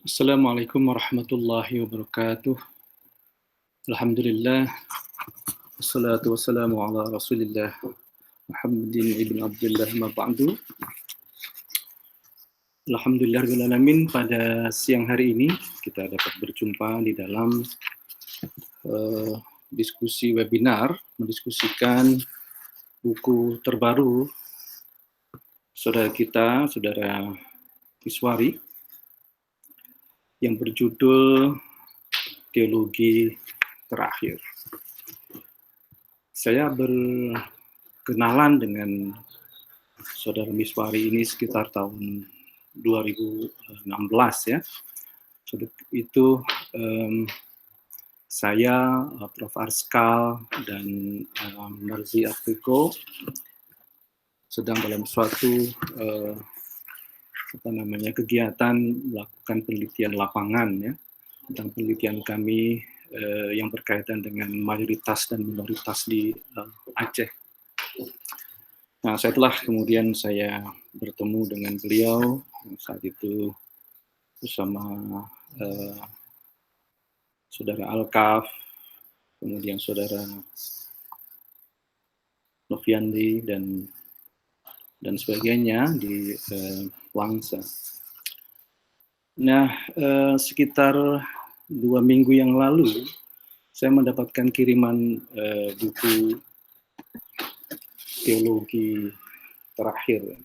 Assalamualaikum warahmatullahi wabarakatuh. Alhamdulillah, wassalatu wassalamu ala rasulillah Muhammadin ibn Abdullah ma ba'du. Alhamdulillahirrahmanirrahim, pada siang hari ini kita dapat berjumpa di dalam diskusi webinar mendiskusikan buku terbaru saudara kita, saudara Miswari, yang berjudul Teologi Terakhir. Saya berkenalan dengan saudara Miswari ini sekitar tahun 2016 ya. Itu saya, Prof. Arskal dan Marzi Afriko sedang dalam suatu kegiatan melakukan penelitian lapangan ya, tentang penelitian kami yang berkaitan dengan mayoritas dan minoritas di Aceh. Nah, setelah kemudian saya bertemu dengan beliau saat itu bersama saudara Alkaf, kemudian saudara Noviandi dan sebagainya di Langsa. Nah, sekitar 2 minggu yang lalu saya mendapatkan kiriman buku Teologi Terakhir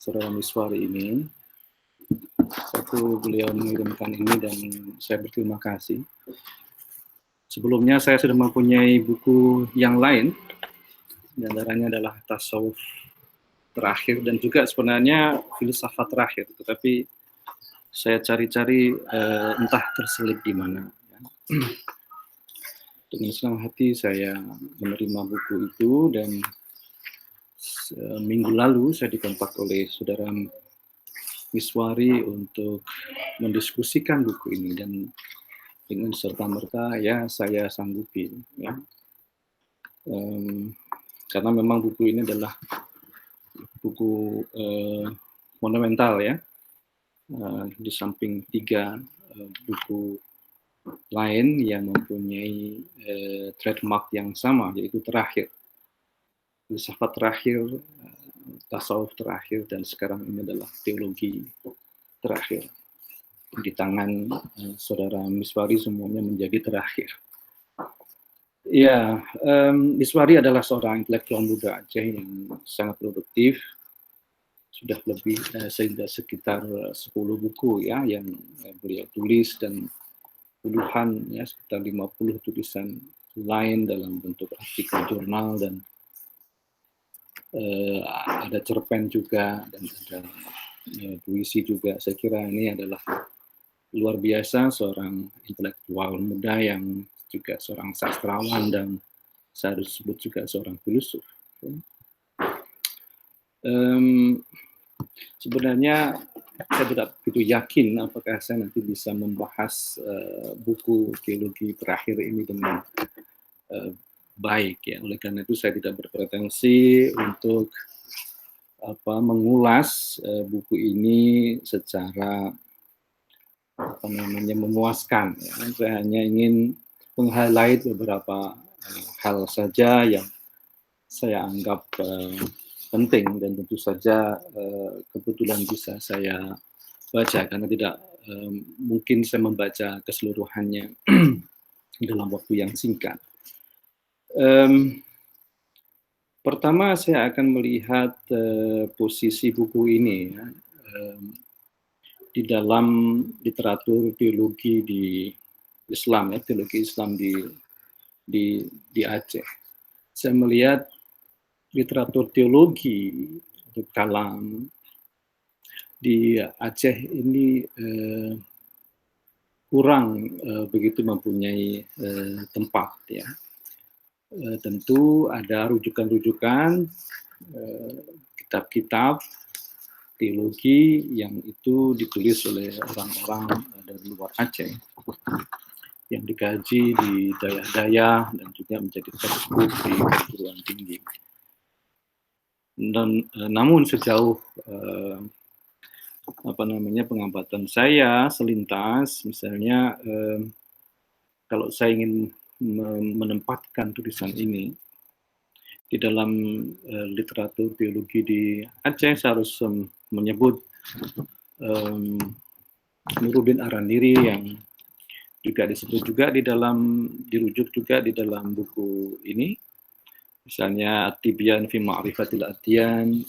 saudara Miswari ini. Beliau mengirimkan ini dan saya berterima kasih. Sebelumnya saya sudah mempunyai buku yang lain, di antaranya adalah Tasawuf Terakhir dan juga sebenarnya Filsafat Terakhir, tetapi saya cari-cari entah terselip di mana. Dengan senang hati saya menerima buku itu dan minggu lalu saya dikontak oleh saudara Miswari untuk mendiskusikan buku ini dan dengan serta-merta ya saya sanggupi ya. Karena memang buku ini adalah buku monumental ya, di samping 3 buku lain yang mempunyai trademark yang sama, yaitu terakhir, filsafat terakhir, tasawuf terakhir, dan sekarang ini adalah teologi terakhir. Di tangan saudara Miswari semuanya menjadi terakhir. Ya, Miswari adalah seorang intelektual muda Aceh yang sangat produktif. Sudah lebih sekitar 10 buku ya yang beliau tulis dan puluhan ya, sekitar 50 tulisan lain dalam bentuk artikel jurnal dan ada cerpen juga dan ada puisi juga. Saya kira ini adalah luar biasa, seorang intelektual muda yang juga seorang sastrawan dan saya harus sebut juga seorang filosof. Sebenarnya saya tidak begitu yakin apakah saya nanti bisa membahas buku teologi terakhir ini dengan baik ya. Oleh karena itu saya tidak berpretensi untuk mengulas buku ini secara memuaskan ya. Saya hanya ingin meng-highlight beberapa hal saja yang saya anggap penting dan tentu saja kebetulan bisa saya baca karena tidak mungkin saya membaca keseluruhannya dalam waktu yang singkat. Pertama saya akan melihat posisi buku ini ya, di dalam literatur teologi di Islam ya, teologi Islam di Aceh. Saya melihat literatur teologi untuk kalam di Aceh ini kurang begitu mempunyai tempat ya. Tentu ada rujukan-rujukan kitab-kitab teologi yang itu ditulis oleh orang-orang dari luar Aceh yang dikaji di daya-daya dan juga menjadi textbook di perguruan tinggi. Dan namun sejauh pengamatan saya selintas, misalnya kalau saya ingin menempatkan tulisan ini di dalam literatur teologi di Aceh, saya harus menyebut Nuruddin Araniri yang juga disebut juga di dalam, dirujuk juga di dalam buku ini, misalnya At-Tibyan fi Ma'rifatil Adyan,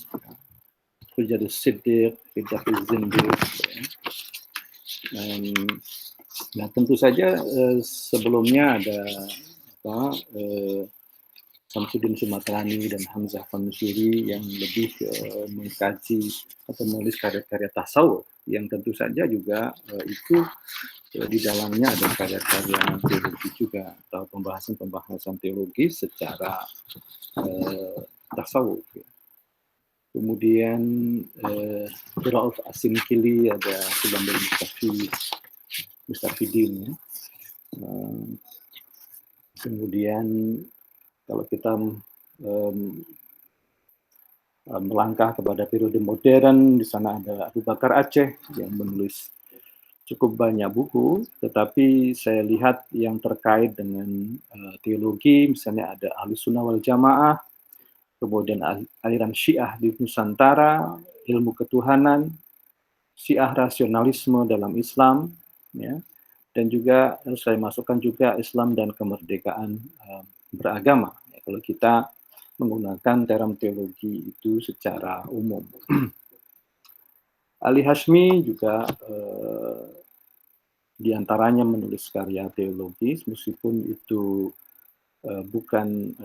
Hujjatus Siddiq, Hiddatul Zindiq. Nah, tentu saja sebelumnya ada Samsudin Sumatrani dan Hamzah Fanusyiri yang lebih mengkaji atau menulis karya-karya tasawuf yang tentu saja juga itu di dalamnya ada karya-karya teologi juga atau pembahasan-pembahasan teologi secara tasawuf. Kemudian Rauf Asimkili, ada Subandul Mustafidin. Ya. Kemudian kalau kita melangkah kepada periode modern, di sana ada Abu Bakar Aceh yang menulis cukup banyak buku, tetapi saya lihat yang terkait dengan teologi, misalnya ada Ahlus Sunnah wal Jamaah, kemudian aliran Syiah di Nusantara, ilmu ketuhanan, Syiah rasionalisme dalam Islam, ya, dan juga saya masukkan juga Islam dan kemerdekaan beragama. Ya, kalau kita menggunakan term teologi itu secara umum. Ali Hashmi juga diantaranya menulis karya teologis, meskipun itu bukan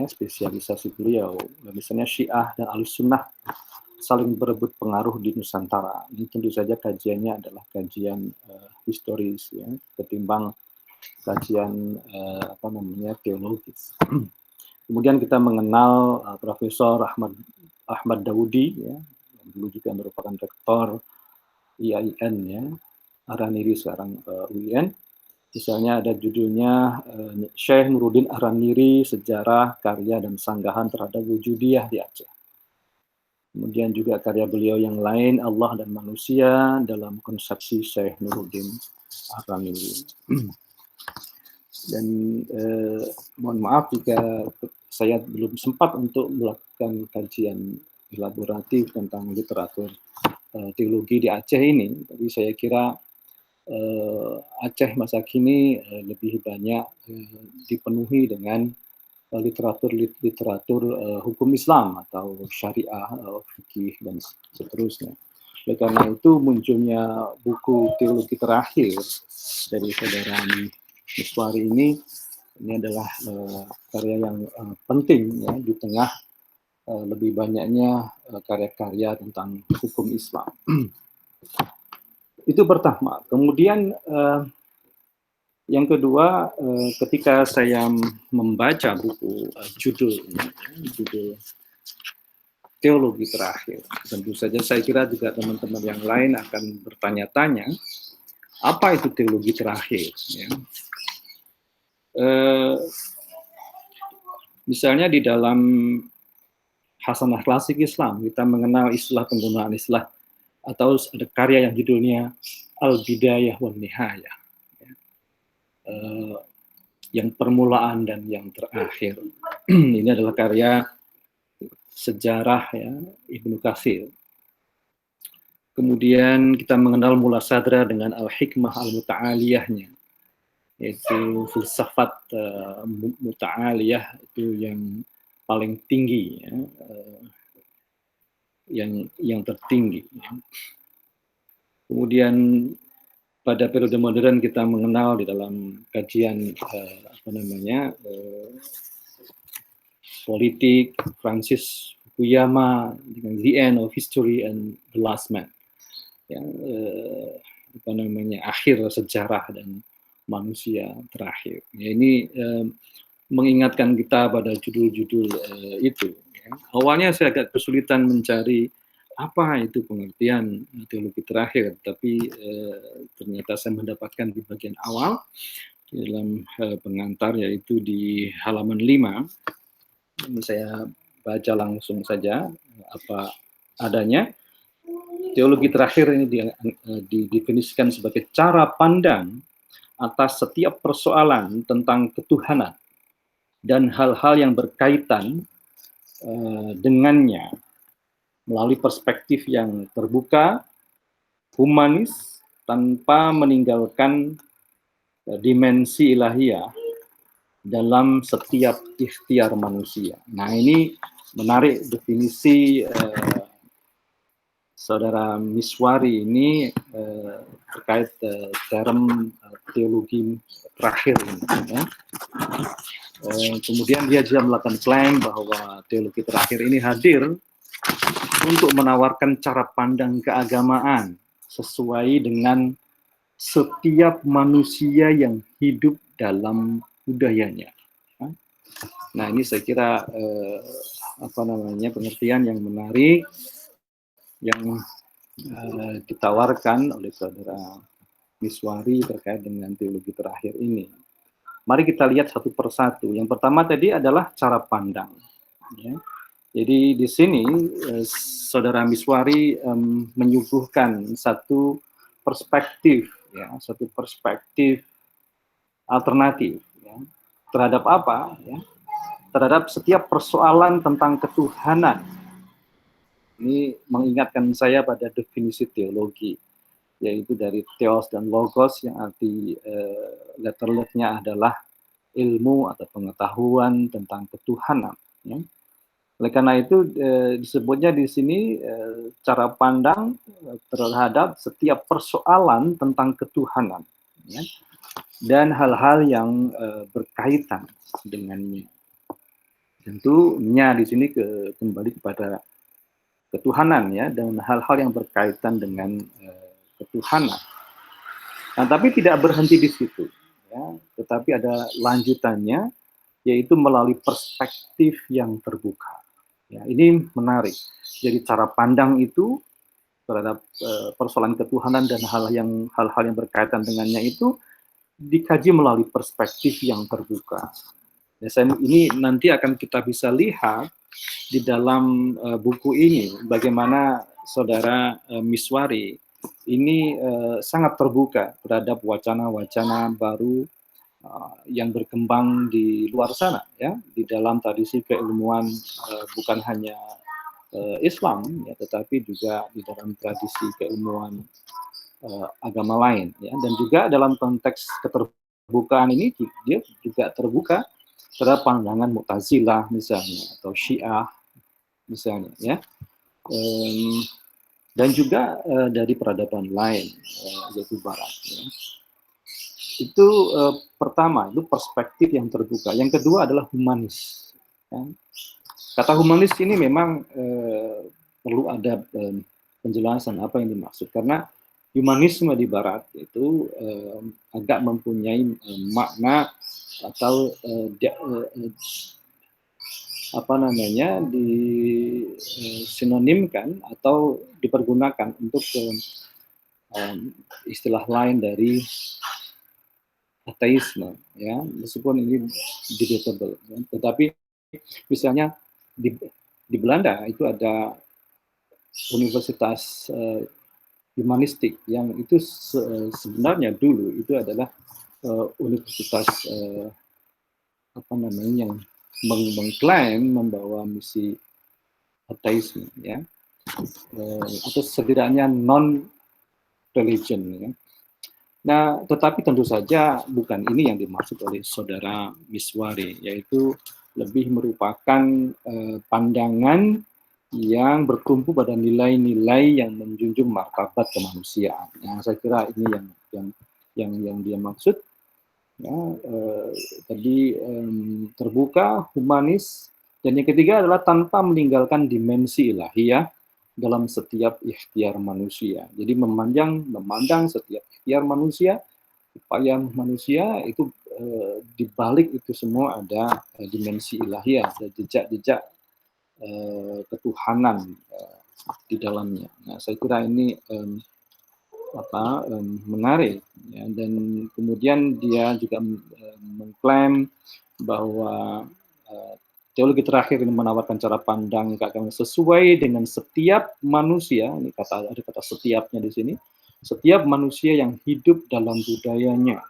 spesialisasi beliau. Misalnya Syiah dan Ahlus-Sunnah saling berebut pengaruh di Nusantara. Ini tentu saja kajiannya adalah kajian historis, ya, ketimbang kajian teologis. Kemudian kita mengenal Profesor Ahmad Daudi, ya, yang dulu juga merupakan rektor IAIN, ya, Araniri sekarang UIN. Misalnya ada judulnya Syekh Nuruddin Araniri, Sejarah, Karya, dan Sanggahan Terhadap Wujudiyah di Aceh. Kemudian juga karya beliau yang lain, Allah dan Manusia, dalam konsepsi Syekh Nuruddin Araniri. Dan mohon maaf jika saya belum sempat untuk melakukan kajian elaboratif tentang literatur teologi di Aceh ini, tapi saya kira Aceh masa kini lebih banyak dipenuhi dengan literatur hukum Islam atau syariah, fikih, dan seterusnya. Oleh karena itu munculnya buku teologi terakhir dari saudara Miswari ini adalah karya yang penting, ya, di tengah lebih banyaknya karya-karya tentang hukum Islam. Itu pertama. Kemudian yang kedua, ketika saya membaca buku judul teologi terakhir, tentu saja saya kira juga teman-teman yang lain akan bertanya-tanya, apa itu teologi terakhir? Ya. Misalnya di dalam Hasanah Klasik Islam, kita mengenal penggunaan istilah atau ada karya yang judulnya Al-Bidayah wal Nihayah. Yang permulaan dan yang terakhir. Ini adalah karya sejarah, ya, Ibnu Katsir. Kemudian kita mengenal Mula Sadra dengan Al-Hikmah Al-Muta'aliyahnya, yaitu filsafat muta'aliyah itu yang paling tinggi, ya, yang tertinggi. Ya. Kemudian pada periode modern kita mengenal di dalam kajian politik Francis Fukuyama dengan The End of History and the Last Man, yang akhir sejarah dan manusia terakhir. Ya, ini mengingatkan kita pada judul-judul itu. Ya. Awalnya saya agak kesulitan mencari apa itu pengertian teologi terakhir, tapi ternyata saya mendapatkan di bagian awal di dalam pengantar, yaitu di halaman 5. Ini saya baca langsung saja apa adanya. teologi terakhir ini didefinisikan sebagai cara pandang atas setiap persoalan tentang ketuhanan dan hal-hal yang berkaitan dengannya melalui perspektif yang terbuka, humanis, tanpa meninggalkan dimensi ilahiyah dalam setiap ikhtiar manusia. Nah, ini menarik definisi Saudara Miswari ini terkait term teologi terakhir ini. Ya. Kemudian dia juga melakukan klaim bahwa teologi terakhir ini hadir untuk menawarkan cara pandang keagamaan sesuai dengan setiap manusia yang hidup dalam budayanya. Nah, ini saya kira pengertian yang menarik yang ditawarkan oleh Saudara Miswari terkait dengan teologi terakhir ini. Mari kita lihat satu persatu. Yang pertama tadi adalah cara pandang. Ya. Jadi di sini Saudara Miswari menyuguhkan satu perspektif, ya, satu perspektif alternatif, ya, terhadap apa? Ya, terhadap setiap persoalan tentang ketuhanan. Ini mengingatkan saya pada definisi teologi, yaitu dari theos dan logos yang arti letter-nya adalah ilmu atau pengetahuan tentang ketuhanan. Ya. Oleh karena itu disebutnya di sini cara pandang terhadap setiap persoalan tentang ketuhanan, ya, dan hal-hal yang berkaitan dengannya. Tentunya di sini kembali kepada ketuhanan, ya, dan hal-hal yang berkaitan dengan ketuhanan. Nah, tapi tidak berhenti di situ, ya, tetapi ada lanjutannya, yaitu melalui perspektif yang terbuka. Ya, ini menarik. Jadi cara pandang itu terhadap persoalan ketuhanan dan hal-hal yang berkaitan dengannya itu dikaji melalui perspektif yang terbuka. Ya, ini nanti akan kita bisa lihat di dalam buku ini bagaimana Saudara Miswari ini sangat terbuka terhadap wacana-wacana baru yang berkembang di luar sana, ya, di dalam tradisi keilmuan bukan hanya Islam, ya, tetapi juga di dalam tradisi keilmuan agama lain, ya, dan juga dalam konteks keterbukaan ini dia juga terbuka terhadap pandangan Mu'tazilah misalnya atau Syiah misalnya, ya, dan juga dari peradaban lain yaitu Barat. Ya. Itu pertama, itu perspektif yang terbuka. Yang kedua adalah humanis. Ya. Kata humanis ini memang perlu ada penjelasan apa yang dimaksud, karena humanisme di Barat itu agak mempunyai makna atau disinonimkan atau dipergunakan untuk istilah lain dari ateisme, ya, meskipun ini debatable, ya. Tetapi misalnya di Belanda itu ada universitas humanistik yang itu sebenarnya dulu itu adalah universitas yang mengklaim membawa misi ateisme, ya, atau setidaknya non religion, ya. Nah, tetapi tentu saja bukan ini yang dimaksud oleh Saudara Miswari, yaitu lebih merupakan pandangan yang bertumpu pada nilai-nilai yang menjunjung martabat kemanusiaan. Nah, saya kira ini yang dia maksud. Ya, tadi terbuka, humanis, dan yang ketiga adalah tanpa meninggalkan dimensi ilahiyah dalam setiap ikhtiar manusia. Jadi memandang setiap ikhtiar manusia, upaya manusia itu di balik itu semua ada dimensi ilahiyah, ada jejak-jejak ketuhanan di dalamnya. Nah, saya kira ini menarik, ya, dan kemudian dia juga mengklaim bahwa teologi terakhir ini menawarkan cara pandang keagamaan sesuai dengan setiap manusia. Ini ada kata setiapnya di sini. Setiap manusia yang hidup dalam budayanya.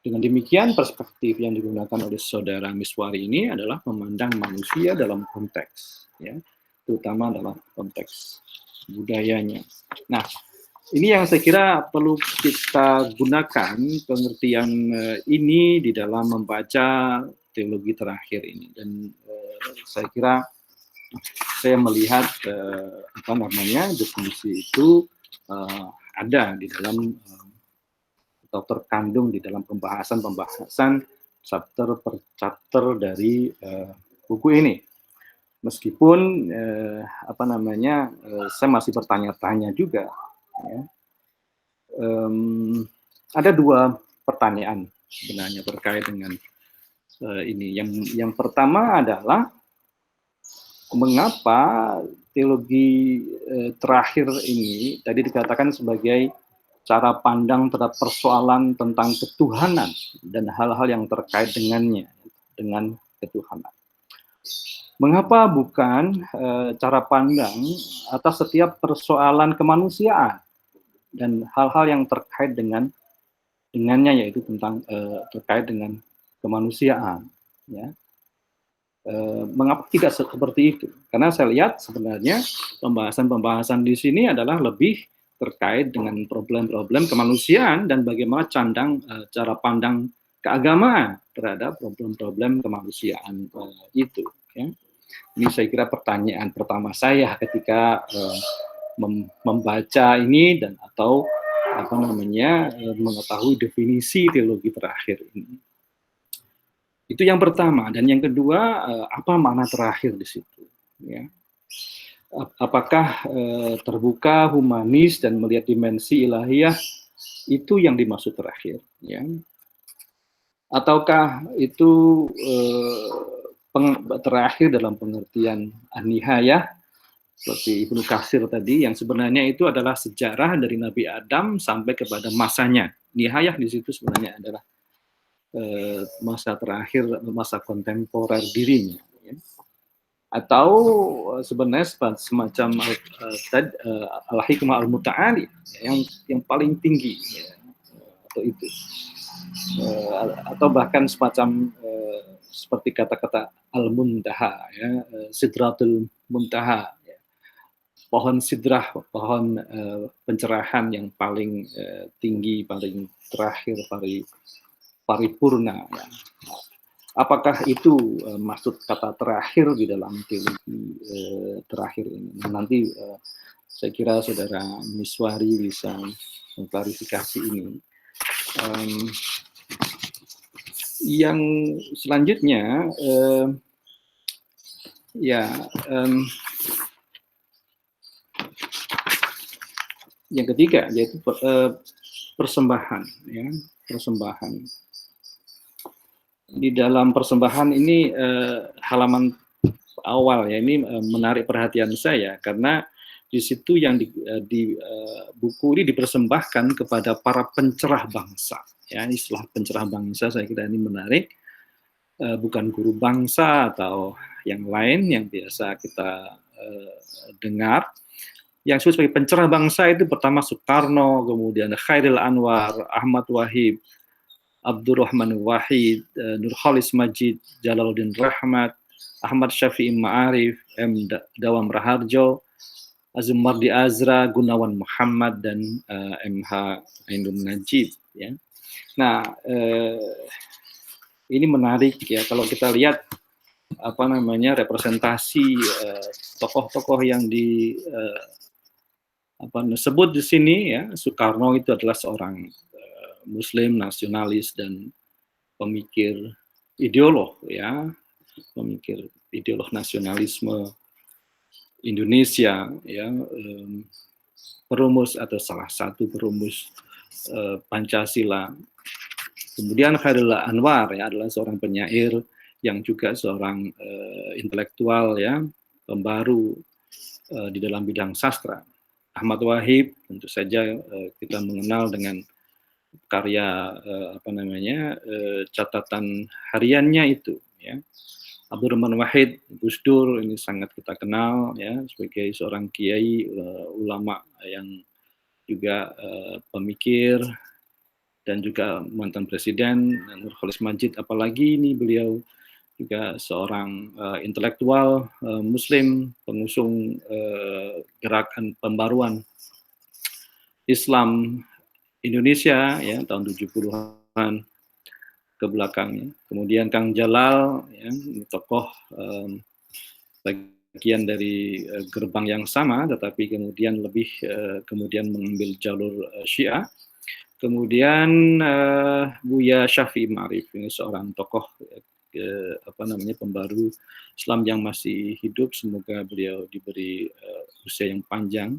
Dengan demikian, perspektif yang digunakan oleh saudara Miswari ini adalah memandang manusia dalam konteks, ya, terutama dalam konteks budayanya. Nah, ini yang saya kira perlu kita gunakan pengertian ini di dalam membaca teologi terakhir ini. Dan saya kira saya melihat definisi itu ada di dalam atau terkandung di dalam pembahasan chapter per chapter dari buku ini. Meskipun saya masih bertanya-tanya juga. Ya. Ada dua pertanyaan sebenarnya terkait dengan ini. Yang pertama adalah mengapa teologi terakhir ini tadi dikatakan sebagai cara pandang terhadap persoalan tentang ketuhanan dan hal-hal yang terkait dengannya, dengan ketuhanan. Mengapa bukan cara pandang atas setiap persoalan kemanusiaan dan hal-hal yang terkait dengannya, yaitu tentang terkait dengan kemanusiaan, ya. Mengapa tidak seperti itu? Karena saya lihat sebenarnya pembahasan di sini adalah lebih terkait dengan problem-problem kemanusiaan dan bagaimana cara pandang keagamaan terhadap problem-problem kemanusiaan itu. Ya. Ini saya kira pertanyaan pertama saya ketika membaca ini dan atau mengetahui definisi teologi terakhir ini. Itu yang pertama. Dan yang kedua, apa makna terakhir di situ? Ya. Apakah terbuka, humanis, dan melihat dimensi ilahiyah itu yang dimaksud terakhir? Ya. Ataukah itu terakhir dalam pengertian an-nihayah, seperti Ibnu Katsir tadi, yang sebenarnya itu adalah sejarah dari Nabi Adam sampai kepada masanya. Nihayah di situ sebenarnya adalah masa terakhir, masa kontemporer dirinya, ya. Atau sebenarnya semacam al-hikmah al-muta'ali, yang paling tinggi, ya, atau itu, atau bahkan semacam seperti kata-kata al-muntaha, ya, sidratul muntaha, ya. Pohon sidrah, pohon pencerahan yang paling tinggi, paling terakhir, paripurna, ya. Apakah itu maksud kata terakhir di dalam teologi terakhir ini? Nanti saya kira saudara Miswari bisa mengklarifikasi ini. Yang selanjutnya, yang ketiga yaitu persembahan, ya, persembahan. Di dalam persembahan ini halaman awal, ya, ini menarik perhatian saya karena di situ yang di buku ini dipersembahkan kepada para pencerah bangsa, ya. Istilah pencerah bangsa saya kira ini menarik, bukan guru bangsa atau yang lain yang biasa kita dengar. Yang disebut sebagai pencerah bangsa itu pertama Soekarno, kemudian Khairil Anwar, Ahmad Wahid, Abdurrahman Wahid, Nurholis Majid, Jalaluddin Rahmat, Ahmad Syafi'i Ma'arif, M. Dawam Raharjo, Azum Mardi Azra, Gunawan Muhammad, dan M.H. Ainun Najib. Ya. Nah, ini menarik, ya, kalau kita lihat representasi tokoh-tokoh yang disebut di sini, ya. Soekarno itu adalah seorang Muslim nasionalis dan pemikir ideolog, ya, pemikir ideolog nasionalisme Indonesia, ya, perumus atau salah satu perumus Pancasila. Kemudian Khairil Anwar, ya, adalah seorang penyair yang juga seorang intelektual, ya, pembaru di dalam bidang sastra. Ahmad Wahid tentu saja kita mengenal dengan karya catatan hariannya itu, ya. Abdurrahman Wahid, Gus Dur ini sangat kita kenal ya sebagai seorang kiai, ulama yang juga pemikir dan juga mantan presiden, Nurholis Majid, apalagi ini beliau juga seorang intelektual Muslim, pengusung gerakan pembaruan Islam Indonesia ya tahun 70-an ke belakangnya. Kemudian Kang Jalal ya, tokoh bagian dari gerbang yang sama, tetapi kemudian lebih kemudian mengambil jalur Syiah. Kemudian Buya Syafi'i Ma'arif, ini seorang tokoh pembaru Islam yang masih hidup, semoga beliau diberi usia yang panjang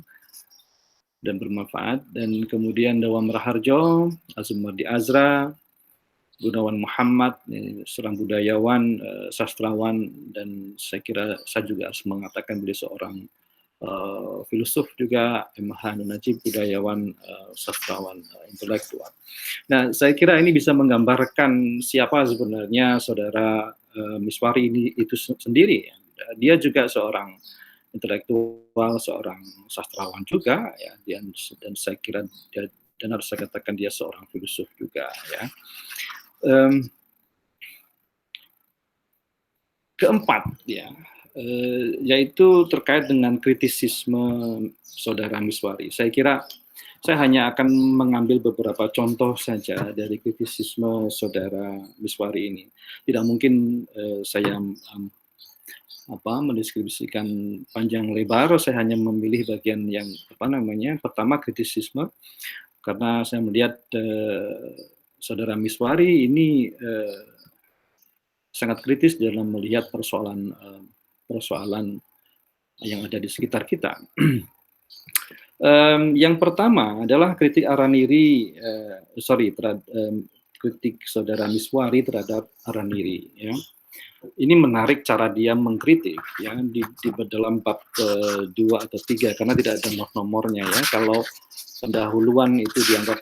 dan bermanfaat. Dan kemudian Dawam Raharjo, Azumardi Azra, Gunawan Muhammad, seorang budayawan, sastrawan, dan saya kira saya juga harus mengatakan beliau seorang filosof juga, M.H. Najib, budayawan, sastrawan, intelektual. Nah, saya kira ini bisa menggambarkan siapa sebenarnya saudara Miswari ini itu sendiri. Dia juga seorang intelektual, seorang sastrawan juga, ya, dan saya kira dia, dan harus saya katakan dia seorang filosof juga, ya. Keempat, ya, yaitu terkait dengan kritisisme saudara Miswari. Saya kira saya hanya akan mengambil beberapa contoh saja dari kritisisme saudara Miswari ini. Tidak mungkin saya mendeskripsikan panjang lebar. Saya hanya memilih bagian yang pertama kritisisme, karena saya melihat saudara Miswari ini sangat kritis dalam melihat persoalan yang ada di sekitar kita. Yang pertama adalah kritik Araniri, kritik saudara Miswari terhadap Araniri. Ya. Ini menarik cara dia mengkritik, ya, di dalam bab 2 atau 3, karena tidak ada nomornya, ya. Kalau pendahuluan itu dianggap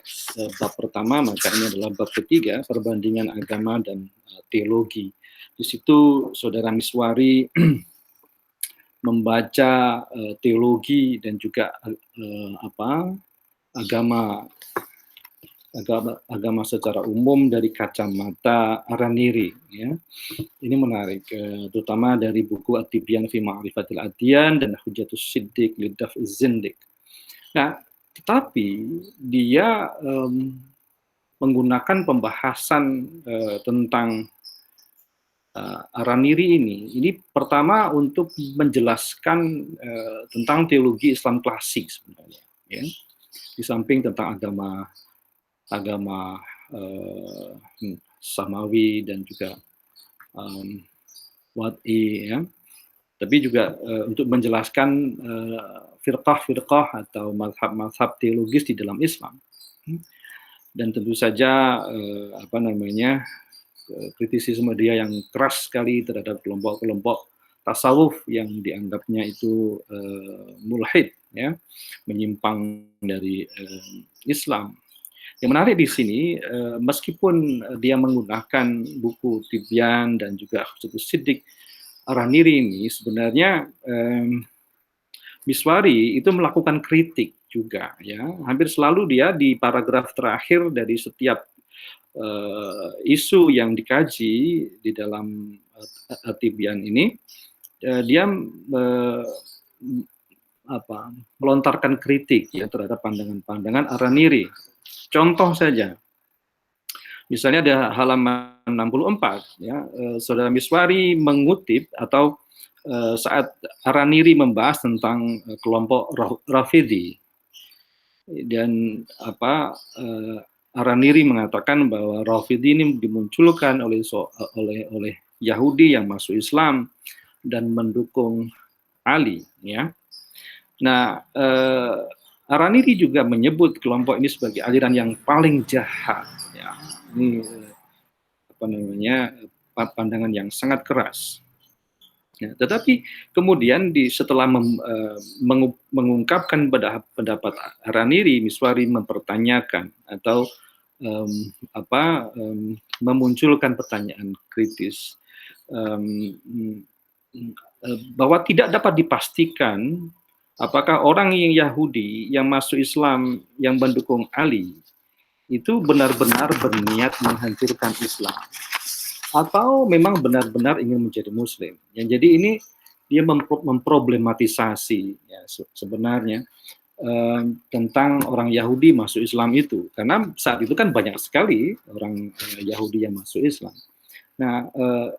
bab pertama, maka ini adalah bab ketiga, perbandingan agama dan teologi. Di situ saudara Miswari membaca teologi dan juga agama secara umum dari kacamata Araniri, ya. Ini menarik, terutama dari buku At-Tibyan fi Ma'rifatil Adyan dan Hujatus Siddiq Lidaf'iz Zindiq. Nah, tetapi dia menggunakan pembahasan tentang Araniri ini pertama untuk menjelaskan tentang teologi Islam klasik sebenarnya, ya. Di samping tentang agama Samawi dan juga Wad'i, ya. Tapi juga untuk menjelaskan firqah-firqah atau mazhab-mazhab teologis di dalam Islam. Dan tentu saja kritisisme dia yang keras sekali terhadap kelompok-kelompok tasawuf yang dianggapnya itu mulhid, ya, menyimpang dari Islam. Yang menarik di sini, meskipun dia menggunakan buku Tibyan dan juga Hujatus Siddiq, Araniri ini sebenarnya Miswari itu melakukan kritik juga, ya. Hampir selalu dia di paragraf terakhir dari setiap isu yang dikaji di dalam Tibyan ini, dia melontarkan kritik, ya, terhadap pandangan-pandangan Araniri. Contoh saja, misalnya ada halaman 64, ya, saudara Miswari mengutip atau saat Araniri membahas tentang kelompok Rafidhi, dan Araniri mengatakan bahwa Rafidhi ini dimunculkan oleh Yahudi yang masuk Islam dan mendukung Ali, ya. Nah, Araniri juga menyebut kelompok ini sebagai aliran yang paling jahat, ya. Ini pandangan yang sangat keras. Ya, tetapi kemudian setelah mengungkapkan pendapat Araniri, Miswari mempertanyakan atau memunculkan pertanyaan kritis. bahwa tidak dapat dipastikan apakah orang yang Yahudi yang masuk Islam yang mendukung Ali itu benar-benar berniat menghancurkan Islam atau memang benar-benar ingin menjadi Muslim. Yang jadi ini dia memproblematisasi ya, sebenarnya tentang orang Yahudi masuk Islam itu, karena saat itu kan banyak sekali orang Yahudi yang masuk Islam. Nah,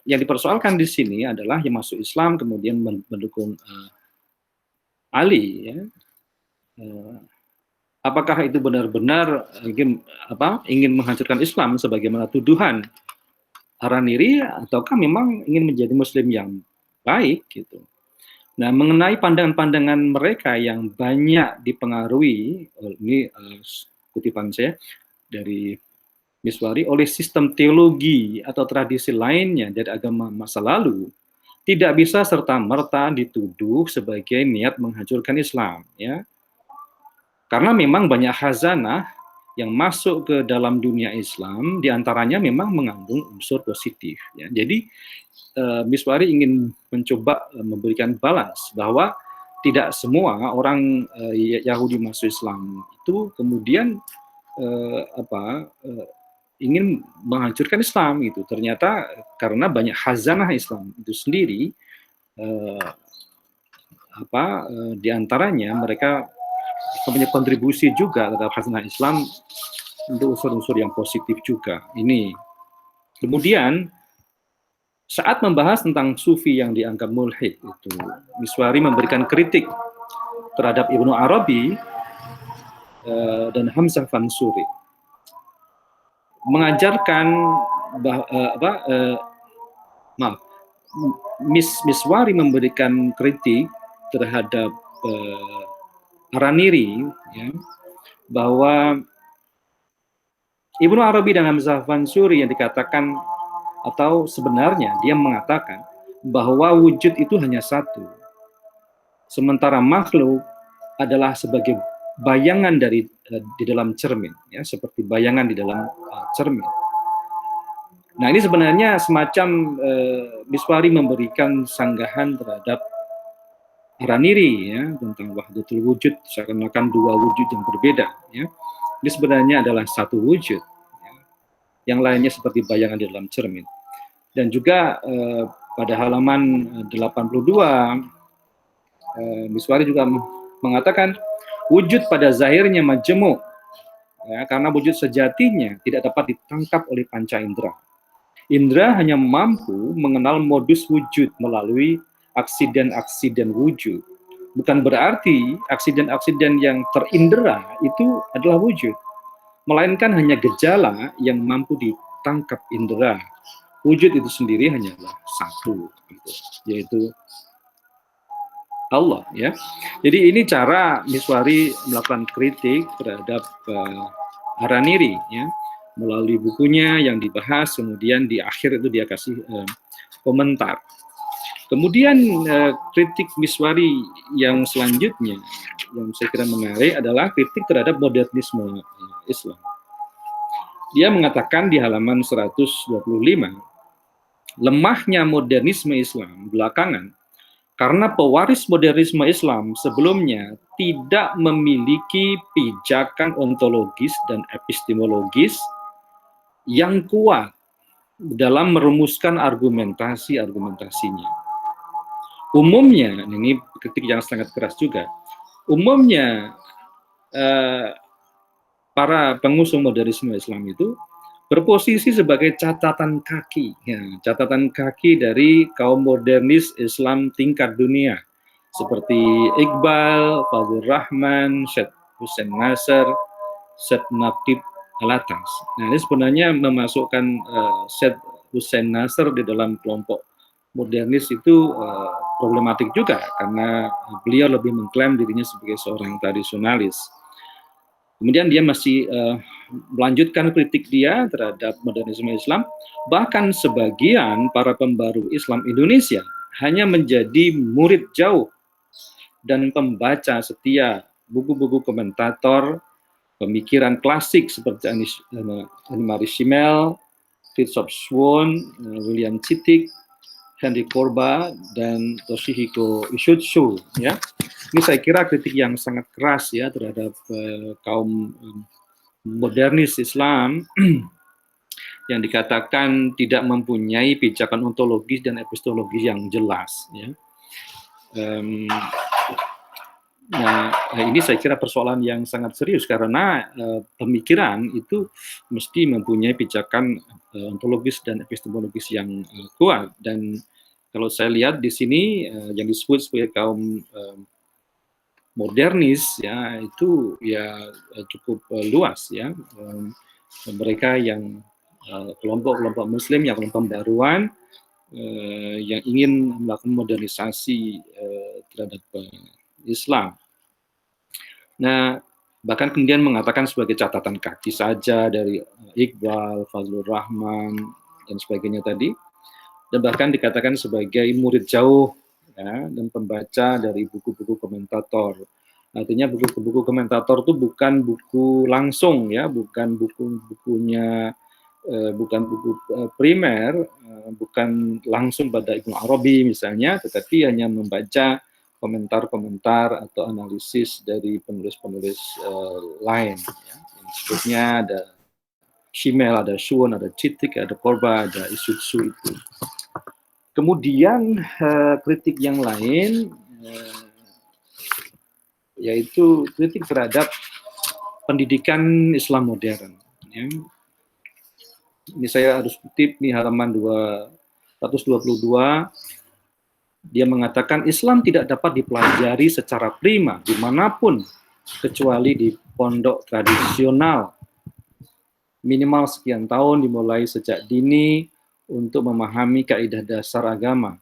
yang dipersoalkan di sini adalah yang masuk Islam kemudian mendukung Ali, ya. Apakah itu benar-benar ingin menghancurkan Islam sebagaimana tuduhan Araniri, ataukah memang ingin menjadi Muslim yang baik gitu? Nah, mengenai pandangan-pandangan mereka yang banyak dipengaruhi, ini kutipan saya dari Miswari, oleh sistem teologi atau tradisi lainnya dari agama masa lalu, tidak bisa serta-merta dituduh sebagai niat menghancurkan Islam, ya. Karena memang banyak khazanah yang masuk ke dalam dunia Islam, diantaranya memang mengandung unsur positif. Ya. Jadi Miswari ingin mencoba memberikan balance bahwa tidak semua orang Yahudi masuk Islam itu kemudian ingin menghancurkan Islam itu. Ternyata karena banyak khazanah Islam itu sendiri, diantaranya mereka punya kontribusi juga terhadap khazanah Islam untuk unsur-unsur yang positif juga. Ini. Kemudian saat membahas tentang sufi yang dianggap mulhid itu, Miswari memberikan kritik terhadap Ibnu Arabi dan Hamzah Fansuri, mengajarkan Miswari memberikan kritik terhadap Araniri, ya, bahwa Ibnu Arabi dan Hamzah Fansuri yang dikatakan, atau sebenarnya dia mengatakan bahwa wujud itu hanya satu, sementara makhluk adalah sebagai bayangan di dalam cermin, ya, seperti bayangan di dalam cermin. Nah, ini sebenarnya semacam Miswari memberikan sanggahan terhadap Araniri, ya, tentang wahdatul wujud, seakan-akan dua wujud yang berbeda, ya. Ini sebenarnya adalah satu wujud, ya. Yang lainnya seperti bayangan di dalam cermin. Dan juga pada halaman 82 Miswari juga mengatakan wujud pada zahirnya majemuk, ya, karena wujud sejatinya tidak dapat ditangkap oleh panca indera. Indra hanya mampu mengenal modus wujud melalui aksiden-aksiden wujud. Bukan berarti aksiden-aksiden yang terindera itu adalah wujud, melainkan hanya gejala yang mampu ditangkap indera. Wujud itu sendiri hanyalah satu, gitu, yaitu Allah, ya. Jadi ini cara Miswari melakukan kritik terhadap Araniri, ya, melalui bukunya yang dibahas, kemudian di akhir itu dia kasih komentar. Kemudian kritik Miswari yang selanjutnya yang saya kira menarik adalah kritik terhadap modernisme Islam. Dia mengatakan di halaman 125, lemahnya modernisme Islam belakangan karena pewaris modernisme Islam sebelumnya tidak memiliki pijakan ontologis dan epistemologis yang kuat dalam merumuskan argumentasinya. Umumnya, ini kritik yang sangat keras juga, umumnya para pengusung modernisme Islam itu berposisi sebagai catatan kaki, ya, catatan kaki dari kaum modernis Islam tingkat dunia, seperti Iqbal, Fadlur Rahman, Syed Hussein Nasr, Syed Naqib Alatas. Nah, ini sebenarnya memasukkan Syed Hussein Nasr di dalam kelompok modernis itu problematik juga, karena beliau lebih mengklaim dirinya sebagai seorang tradisionalis. Kemudian dia masih melanjutkan kritik dia terhadap modernisme Islam. Bahkan sebagian para pembaru Islam Indonesia hanya menjadi murid jauh dan pembaca setia buku-buku komentator pemikiran klasik seperti Anne-Marie Schimmel, Fritz Swan, William Chittick, Henry Korba dan Toshihiko Ishutsu, ya. Ini saya kira kritik yang sangat keras ya terhadap kaum modernis Islam yang dikatakan tidak mempunyai pijakan ontologis dan epistemologis yang jelas. Ya. Nah, ini saya kira persoalan yang sangat serius karena pemikiran itu mesti mempunyai pijakan ontologis dan epistemologis yang kuat. Dan kalau saya lihat di sini yang disebut sebagai kaum modernis ya itu ya cukup luas ya. Mereka yang kelompok-kelompok Muslim yang pembaruan yang ingin melakukan modernisasi terhadap Islam. Nah, bahkan kemudian mengatakan sebagai catatan kaki saja dari Iqbal, Fazlur Rahman, dan sebagainya tadi, dan bahkan dikatakan sebagai murid jauh ya, dan pembaca dari buku-buku komentator. Artinya buku-buku komentator itu bukan buku langsung ya, bukan buku-bukunya bukan buku primer, bukan langsung pada Ibnu Arabi misalnya, tetapi hanya membaca komentar-komentar atau analisis dari penulis-penulis lain. Ya. Sebutnya ada Shimel, ada Shuon, ada Citik, ada Korba, ada Isutsu itu. Kemudian kritik yang lain yaitu kritik terhadap pendidikan Islam modern. Ya. Ini saya harus kutip nih halaman 222. Dia mengatakan Islam tidak dapat dipelajari secara prima dimanapun kecuali di pondok tradisional. Minimal sekian tahun dimulai sejak dini untuk memahami kaidah dasar agama,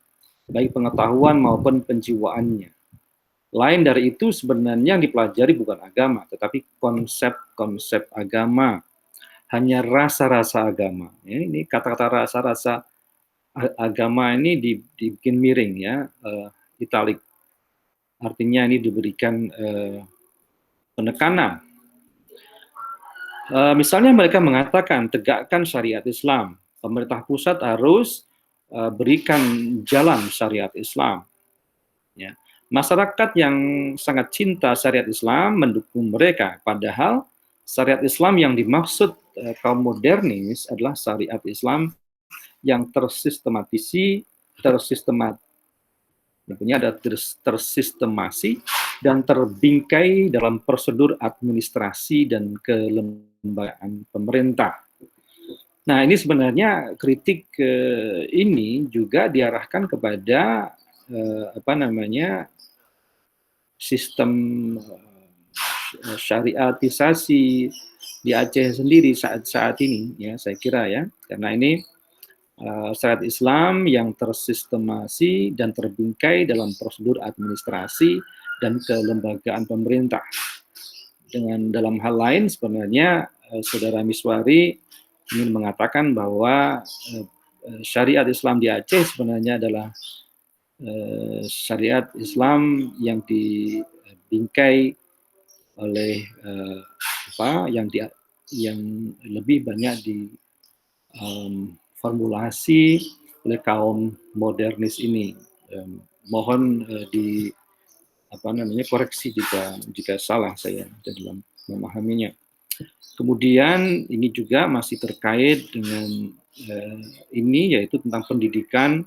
baik pengetahuan maupun penjiwaannya. Lain dari itu sebenarnya yang dipelajari bukan agama, tetapi konsep-konsep agama. Hanya rasa-rasa agama. Ya, ini kata-kata rasa-rasa agama ini dibikin miring ya, italik. Artinya ini diberikan penekanan. Misalnya mereka mengatakan tegakkan syariat Islam. Pemerintah pusat harus berikan jalan syariat Islam. Ya. Masyarakat yang sangat cinta syariat Islam mendukung mereka, padahal syariat Islam yang dimaksud kaum modernis adalah syariat Islam yang tersistemasi dan terbingkai dalam prosedur administrasi dan kelembagaan pemerintah. Nah, ini sebenarnya kritik ini juga diarahkan kepada sistem syariatisasi di Aceh sendiri saat ini ya, saya kira ya, karena ini syariat Islam yang tersistemasi dan terbingkai dalam prosedur administrasi dan kelembagaan pemerintah. Dengan dalam hal lain sebenarnya Saudara Miswari ingin mengatakan bahwa syariat Islam di Aceh sebenarnya adalah syariat Islam yang dibingkai oleh yang lebih banyak formulasi oleh kaum modernis ini. Mohon koreksi jika salah saya dalam memahaminya. Kemudian ini juga masih terkait dengan ini, yaitu tentang pendidikan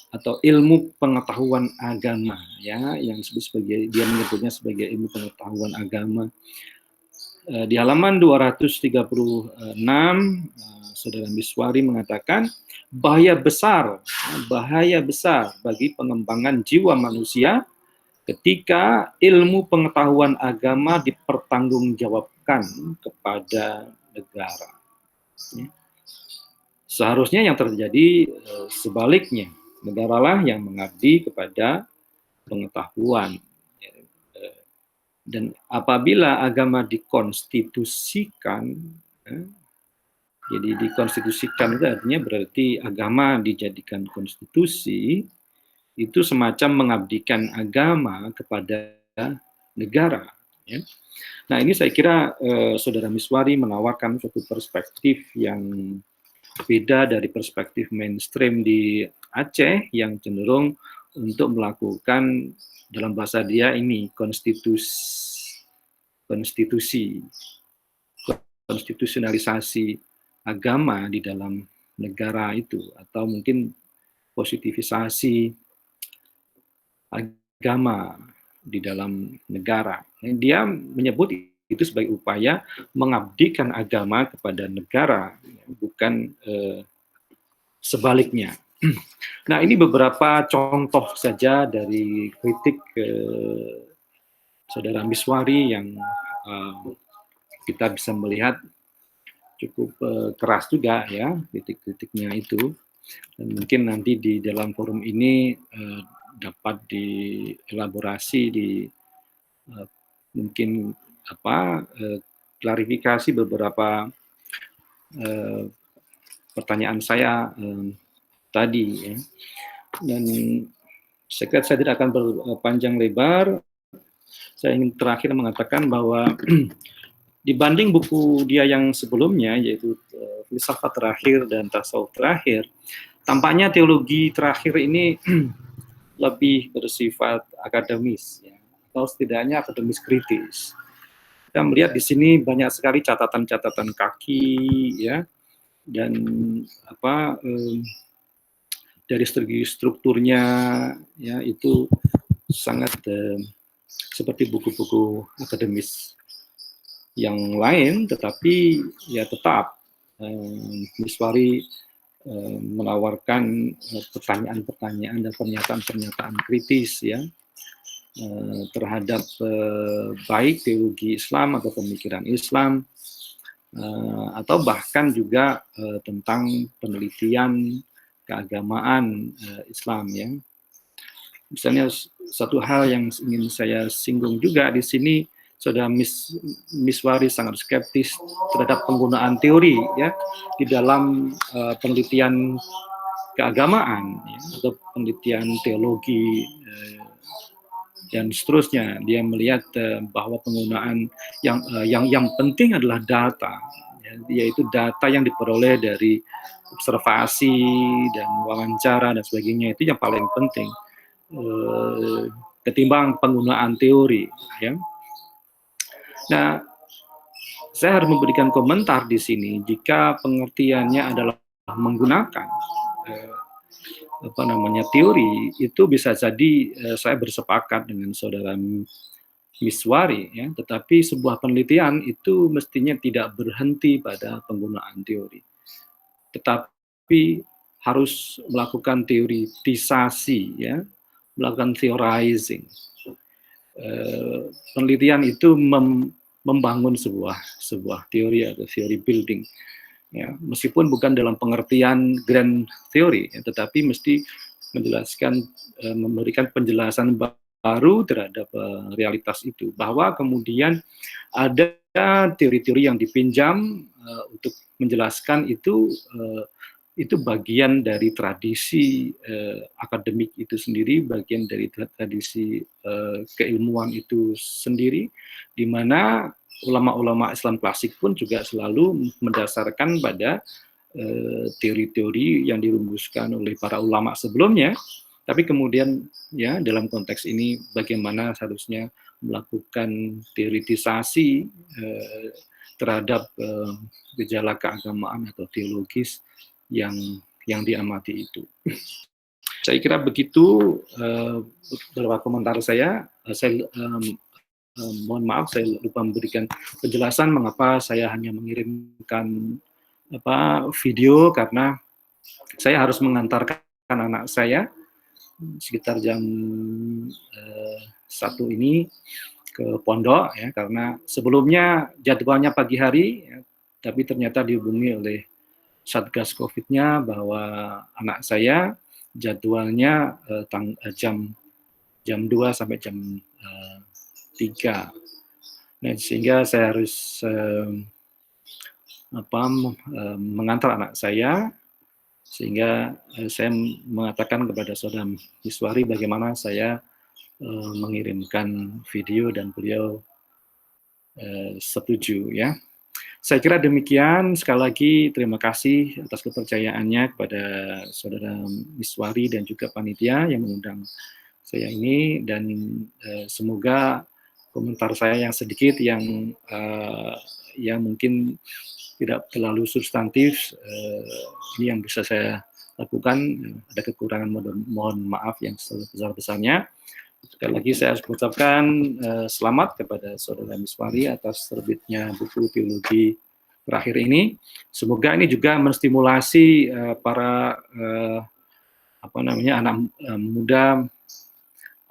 atau ilmu pengetahuan agama ya, yang disebut sebagai, dia menyebutnya sebagai ilmu pengetahuan agama. Di halaman 236 Saudara Miswari mengatakan bahaya besar bagi pengembangan jiwa manusia ketika ilmu pengetahuan agama dipertanggungjawabkan kepada negara. Seharusnya yang terjadi sebaliknya, negaralah yang mengabdi kepada pengetahuan. Dan apabila agama dikonstitusikan, jadi dikonstitusikan itu artinya berarti agama dijadikan konstitusi, itu semacam mengabdikan agama kepada negara. Ya. Nah, ini saya kira Saudara Miswari menawarkan suatu perspektif yang beda dari perspektif mainstream di Aceh yang cenderung untuk melakukan dalam bahasa dia ini konstitusionalisasi agama di dalam negara itu, atau mungkin positivisasi agama di dalam negara. Dia menyebut itu sebagai upaya mengabdikan agama kepada negara, bukan sebaliknya. Nah, ini beberapa contoh saja dari kritik Saudara Miswari yang kita bisa melihat cukup keras juga ya kritik-kritiknya itu. Dan mungkin nanti di dalam forum ini dapat dielaborasi di mungkin klarifikasi beberapa pertanyaan saya tadi ya. Dan saya tidak akan berpanjang lebar. Saya ingin terakhir mengatakan bahwa dibanding buku dia yang sebelumnya, yaitu Filsafat Terakhir dan Tasawuf Terakhir, tampaknya teologi terakhir ini lebih bersifat akademis, ya, atau setidaknya akademis kritis. Kita melihat di sini banyak sekali catatan-catatan kaki, ya, dan dari segi strukturnya, ya, itu sangat seperti buku-buku akademis yang lain, tetapi ya tetap Miswari menawarkan pertanyaan-pertanyaan dan pernyataan-pernyataan kritis ya terhadap baik teologi Islam atau pemikiran Islam atau bahkan juga tentang penelitian keagamaan Islam ya. Misalnya satu hal yang ingin saya singgung juga di sini, Saudara Miswari sangat skeptis terhadap penggunaan teori ya di dalam penelitian keagamaan ya, atau penelitian teologi dan seterusnya. Dia melihat bahwa penggunaan yang penting adalah data, ya, yaitu data yang diperoleh dari observasi dan wawancara dan sebagainya, itu yang paling penting ketimbang penggunaan teori ya. Nah, saya harus memberikan komentar di sini jika pengertiannya adalah menggunakan teori, itu bisa jadi saya bersepakat dengan Saudara Miswari ya, tetapi sebuah penelitian itu mestinya tidak berhenti pada penggunaan teori, tetapi harus melakukan teoritisasi ya, melakukan theorizing. Penelitian itu membangun sebuah teori atau teori building ya, meskipun bukan dalam pengertian grand theory ya, tetapi mesti menjelaskan memberikan penjelasan baru terhadap realitas itu, bahwa kemudian ada teori-teori yang dipinjam untuk menjelaskan itu bagian dari tradisi akademik itu sendiri, bagian dari tradisi keilmuan itu sendiri, di mana ulama-ulama Islam klasik pun juga selalu mendasarkan pada teori-teori yang dirumuskan oleh para ulama sebelumnya, tapi kemudian ya dalam konteks ini bagaimana seharusnya melakukan teoritisasi terhadap gejala keagamaan atau teologis yang diamati itu. Saya kira begitu beberapa komentar saya. Mohon maaf saya lupa memberikan penjelasan mengapa saya hanya mengirimkan video, karena saya harus mengantarkan anak saya sekitar jam 1 ini ke pondok ya, karena sebelumnya jadwalnya pagi hari ya, tapi ternyata dihubungi oleh Satgas Covid-nya bahwa anak saya jadwalnya jam 2 sampai jam 3. Nah, sehingga saya harus mengantar anak saya, sehingga saya mengatakan kepada Saudara Miswari bagaimana saya mengirimkan video dan beliau setuju ya. Saya kira demikian. Sekali lagi terima kasih atas kepercayaannya kepada Saudara Miswari dan juga panitia yang mengundang saya ini, dan semoga komentar saya yang sedikit yang mungkin tidak terlalu substantif ini yang bisa saya lakukan. Ada kekurangan, mohon maaf yang sebesar-besarnya. Sekali lagi saya harus mengucapkan selamat kepada Saudara Miswari atas terbitnya buku teologi terakhir ini. Semoga ini juga menstimulasi para anak muda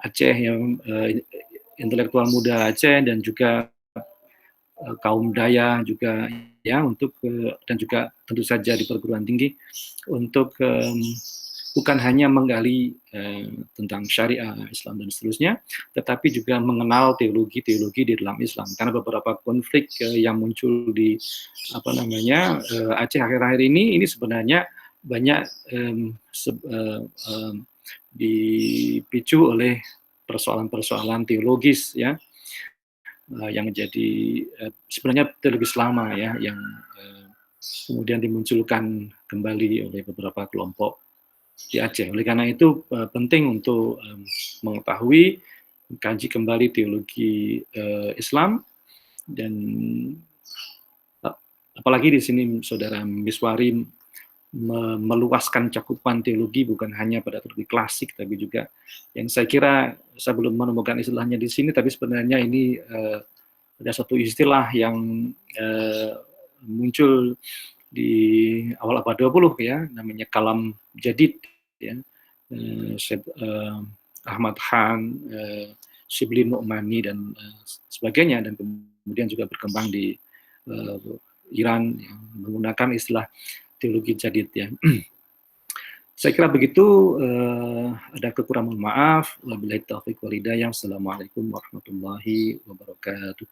Aceh, yang intelektual muda Aceh, dan juga kaum Daya juga ya, untuk dan juga tentu saja di perguruan tinggi, untuk bukan hanya menggali tentang syariah Islam dan seterusnya, tetapi juga mengenal teologi-teologi di dalam Islam, karena beberapa konflik yang muncul di Aceh akhir-akhir ini sebenarnya banyak dipicu oleh persoalan-persoalan teologis ya, yang jadi sebenarnya teologis lama ya, yang kemudian dimunculkan kembali oleh beberapa kelompok di Aceh. Oleh karena itu penting untuk mengetahui, kaji kembali teologi Islam, dan apalagi di sini Saudara Miswari meluaskan cakupan teologi bukan hanya pada teologi klasik, tapi juga yang saya kira saya belum menemukan istilahnya di sini, tapi sebenarnya ini ada satu istilah yang muncul di awal abad 20 ya, namanya kalam jadid ya. Ahmad Khan, Shibli Nu'mani dan sebagainya, dan kemudian juga berkembang di Iran yang menggunakan istilah teologi jadid ya. Saya kira begitu, ada kekurangan, maaf. Wabillahi taufiq wal hidayah. Assalamualaikum warahmatullahi wabarakatuh.